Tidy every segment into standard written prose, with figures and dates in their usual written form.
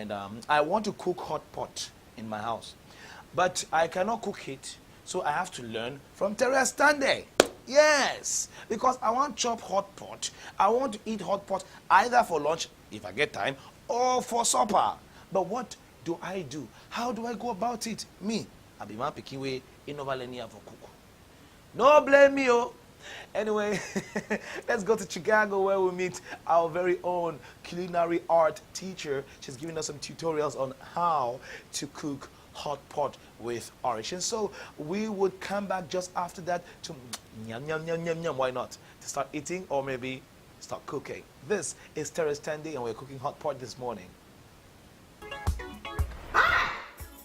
and I want to cook hot pot in my house, but I cannot cook it, so I have to learn from Terese. Yes, because I want to chop hot pot. I want to eat hot pot either for lunch, if I get time, or for supper. But what do I do? How do I go about it? Me, I be man picking way in Novalenia for cook. No blame me, oh. Anyway, let's go to Chicago where we meet our very own culinary art teacher. She's giving us some tutorials on how to cook hot pot with orange. And so we would come back just after that to yum, yum, yum, yum, yum. Why not? To start eating or maybe start cooking. This is Terese and we're cooking hot pot this morning. Hi!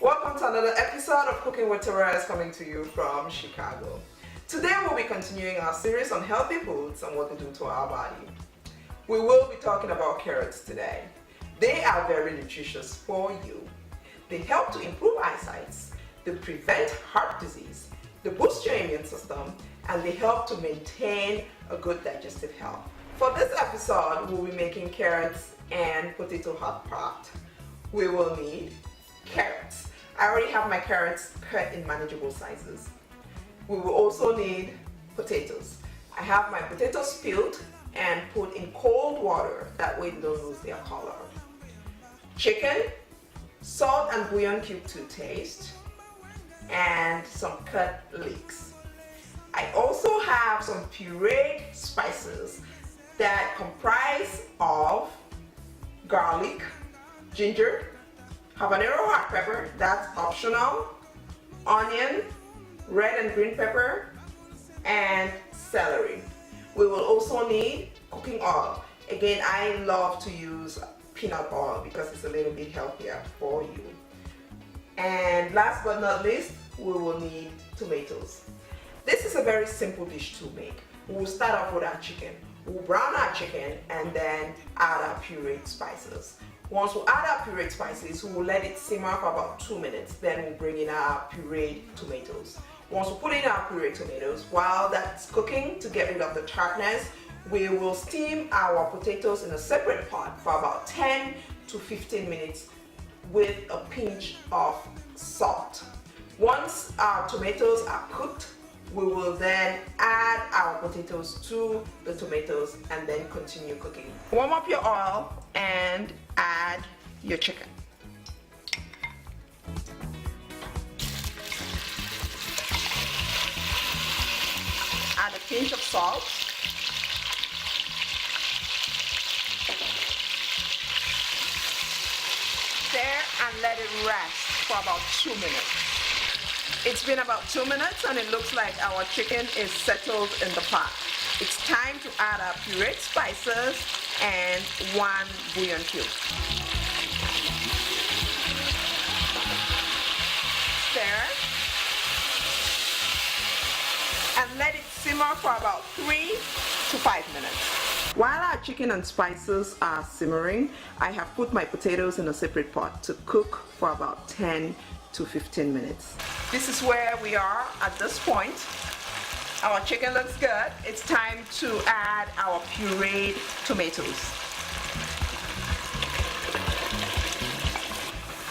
Welcome to another episode of Cooking with Terese coming to you from Chicago. Today we'll be continuing our series on healthy foods and what to do to our body. We will be talking about carrots today. They are very nutritious for you. They help to improve eyesight, they prevent heart disease, they boost your immune system, and they help to maintain a good digestive health. For this episode, we'll be making carrots and potato hot pot. We will need carrots. I already have my carrots cut in manageable sizes. We will also need potatoes. I have my potatoes peeled and put in cold water, that way they don't lose their color. Chicken, salt and bouillon cube to taste, and some cut leeks. I also have some pureed spices that comprise of garlic, ginger, habanero hot pepper, that's optional, onion, red and green pepper, and celery. We will also need cooking oil. Again, I love to use peanut oil because it's a little bit healthier for you. And last but not least, we will need tomatoes. This is a very simple dish to make. We'll start off with our chicken. We'll brown our chicken and then add our pureed spices. Once we add our pureed spices, we will let it simmer for about 2 minutes. Then we'll bring in our pureed tomatoes. Once we put in our pureed tomatoes, while that's cooking to get rid of the tartness, we will steam our potatoes in a separate pot for about 10 to 15 minutes with a pinch of salt. Once our tomatoes are cooked, we will then add our potatoes to the tomatoes and then continue cooking. Warm up your oil and add your chicken. Add a pinch of salt. Stir and let it rest for about 2 minutes. It's been about 2 minutes and it looks like our chicken is settled in the pot. It's time to add our pureed spices and 1 bouillon cube. Stir and let it simmer for about 3 to 5 minutes. While our chicken and spices are simmering, I have put my potatoes in a separate pot to cook for about 10 to 15 minutes. This is where we are at this point. Our chicken looks good. It's time to add our pureed tomatoes.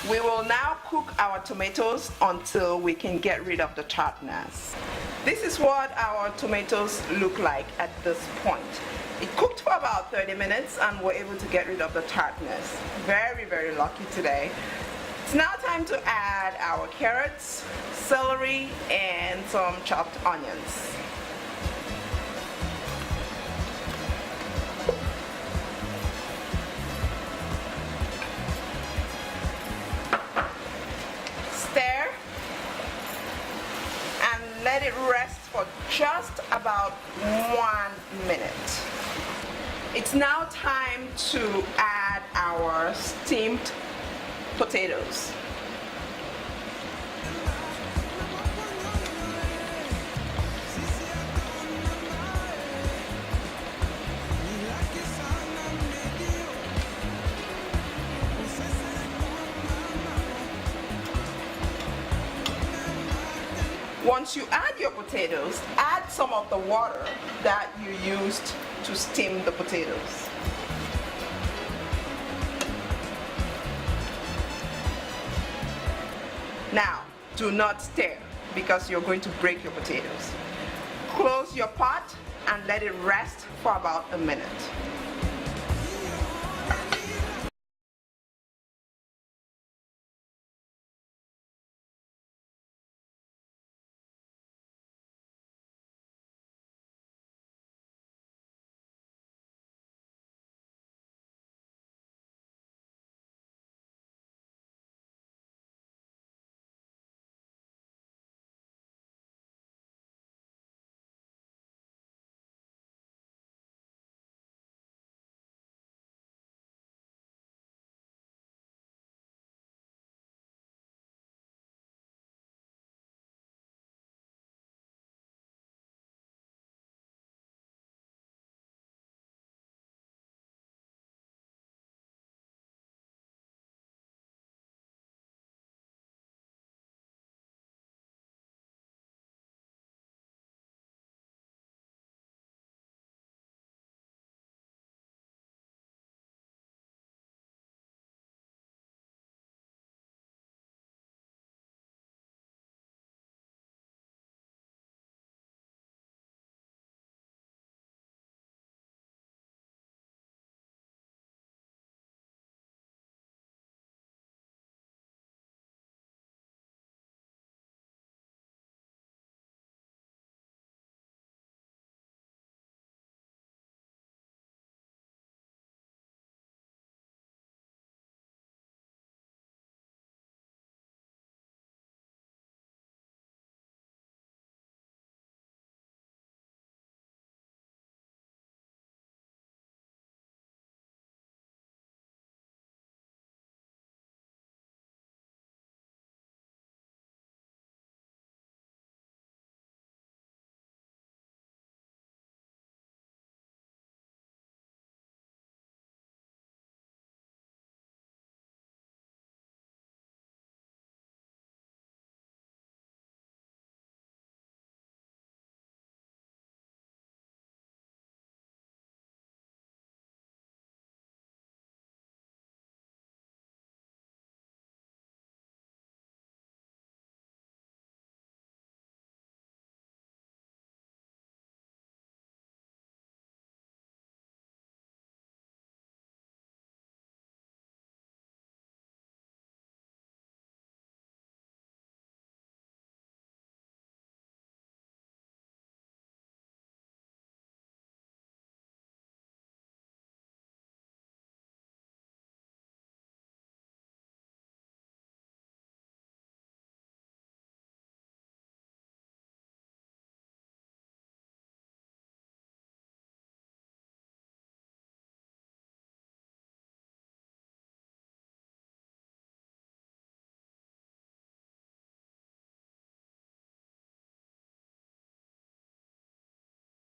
We will now cook our tomatoes until we can get rid of the tartness. This is what our tomatoes look like at this point. It cooked for about 30 minutes and we're able to get rid of the tartness. Very, very lucky today. It's now time to add our carrots, celery, and some chopped onions. Stir and let it rest for just about 1 minute. It's now time to add our steamed potatoes. Once you add your potatoes, add some of the water that you used to steam the potatoes. Now, do not stir because you're going to break your potatoes. Close your pot and let it rest for about a minute.